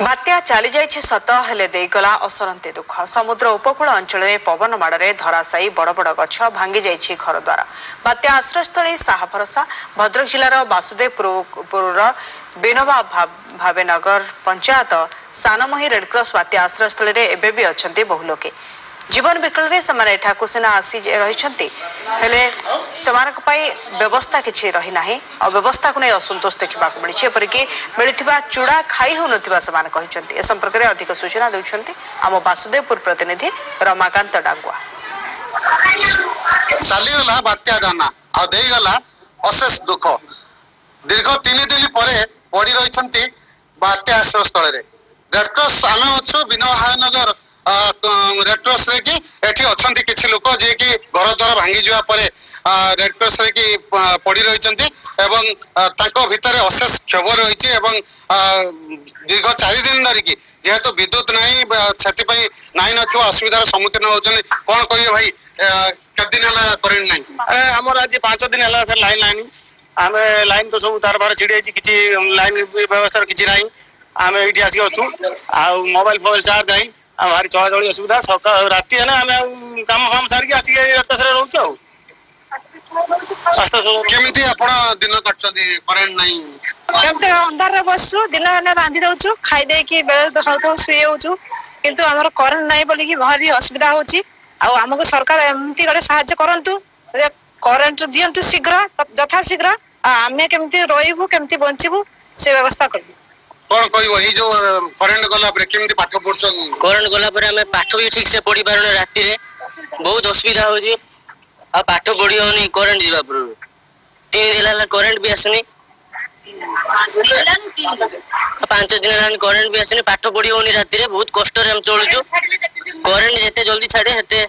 बात्या चली जाइए सत हेले देगला असरंती दुख समुद्र उपकूल अंचल में पवन माड़े धराशायी बड़ बड़ गछ भांगी जाइए घर द्वार बात्या आश्रयस्थली साहाभरसा भद्रक जिलार वासुदेवपुर विनोबा भावेनगर पंचायत सानमही रेडक्रॉस बात्या आश्रयस्थल में एबे भी अच्छा बहु लोके जीवन विकल रे समाने एठाकु सिना आसी रहिछंती हेले समानक पई व्यवस्था किछि रही नाही और व्यवस्था को नै असंतोष देखिबा को मिलिछि एपरिकि मिलिथिबा चूड़ा खाई हो नथिबा समान कहिछंती ए संपर्क रे अधिक सूचना देउछंती आम वासुदेवपुर प्रतिनिधि रमाकांत डांगुआ चली गला बात्या जाना आ देई गला अशेष दुख दीर्घ 3 दिन परे पड़ी रहिछंती बात्या आश्रय स्थल रे रेडक्रॉस आमे अछु विनोहानगर रेडक्रॉस रे की एठी अछंती किछि लोक जे कि घर द्वार भांगी जुआ परे रेडक्रॉस रे की पड़ी रहिचंती एवं तांको भितरे अशेष क्षोभ रहिछि एवं दीर्घ 4 दिन धरि की जेहेतु विद्युत नाही छति पई नाही नथिबा असुविधार सम्मुखीन होचनी कोन कहियो भाई केते दिन हला करेंट नाही हमर आज 5 दिन हला सर लाइन लाइन आमे लाइन तो सब तार बार छिड़ी छि किछि लाइन व्यवस्था किछि नाही आमे एठी आसी अछु आ मोबाइल फोन चार्ज नाही भारी चलाचली असुविधा सकाल राति है ना आम काम फाम सारिक आसिक रोच केमिति आपण दिन कटछथि करेंट नाही केमते अंधार बसु दिन रांधि दउछु खाइ दे कि बेल खाउ सुई होछु किंतु हमर करेंट नाही बोली कि भारी असुविधा होची आ हमको सरकार एमती गडे सहाय्य करंतु करेंट दियंतु शीघ्र यथा शीघ्र आमे केमती रहिबु केमती बंचिबु से व्यवस्था करबु कौन कहबो ई जो करेंट गला पर केमती पाठ पढछन करेंट गला पर हमें पाठ भी ठीक से पढ़ी पारने राति रे बहुत असुविधा होजी आ पाठ पढ़ी होनी करेंट जीवा पर 3 दिन ला करेंट भी आसनी 5 दिन ला करेंट भी आसनी पाठ पढ़ी होनी राति रे बहुत कष्ट रे हम चलुछु करेंट जेते जल्दी छाडे हेते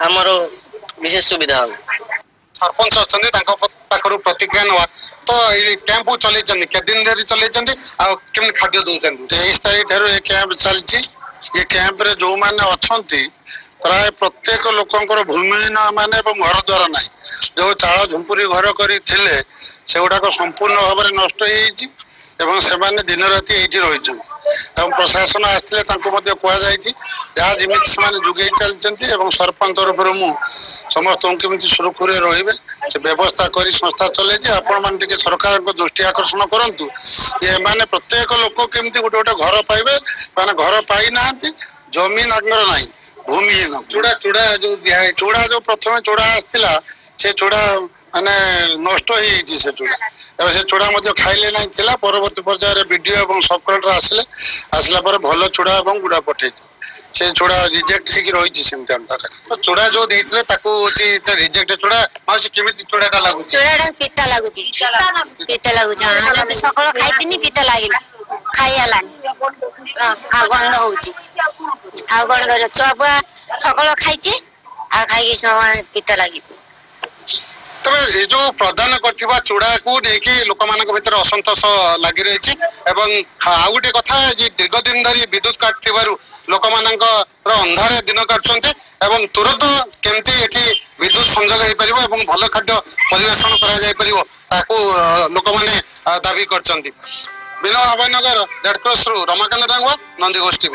हमरो विशेष सुविधा हो सरपंच अछंदी तांको पाखरु प्रतिक्रिया नवा तो ई कैंप चलै चंदी के दिन धरि चलै चंदी आ केम खाद्य दउ चंदी 23 तारिख धरि ए कैंप चलछि ये कैंप रे जो माने अछंती प्राय प्रत्येक लोकंकर भूमिहीन माने एवं घर द्वार नाही जो चाळ झुंपुरी घर करी थिले सेउडा को संपूर्ण भाबरे नष्ट हेछि एवं सेमाने दिन राति एठी रहिछंती एवं प्रशासन आस्थिले तांको मध्ये कोआ जायछि जहाँ जिमिति सेमाने जुगै चलछंती एवं सरपंच तरफर मु समस्त केमिति सुरक्षित रहिबे से व्यवस्था करी संस्था चले जे आपण मान टिके सरकार को दृष्टि आकर्षण करंतु ये माने प्रत्येक लोक केमिति गोटे गोटे घर पाइबे माने घर पाई नांती जमीन आंगर नाही भूमिहीन चूड़ा चूड़ा जो दिया चूड़ा जो प्रथमे चूड़ा आस्थिला से चूड़ा माने नष्ट होई से चूड़ा एवं से चूड़ा मध्ये खाइले नाही थिला परवर्ती पर्याय रे वीडियो एवं सब कलेक्टर आसला पर भलो चूड़ा एवं गुड़ा पठे से चूड़ा रिजेक्ट हेकी रही सेमती हम पाखरे चूड़ा जो देइथले ताको होची रिजेक्ट चूड़ा मासी केमिति चूड़ाटा लागु चूड़ाटा पिता लागुची हम सकाळ खाइतिनी पिता लागिला खाइ आलानी आ गंध होची आ गंध चपा सकाळ खाइची आ खाइकी समय पिता लागिची तबे ए जो प्रदान करथिबा चूड़ा को नेकी लोक मानक भितर असंतोष लागि रहिछि एवं आ गुटे कथा जे दीर्घ दिन धरि विद्युत काट थिबारु लोक मानक अंधारे दिन काटछन्ते एवं तुरंत केमती एठी विद्युत संयोग हेइ परिबो एवं भलो खाद्य परिवेषण करा जाय परिबो ताको लोक माने दाबी करछन्ती विनोबा भावेनगर रेडक्रॉस रु रमाकांत डांगवा नंदी गोष्ठी।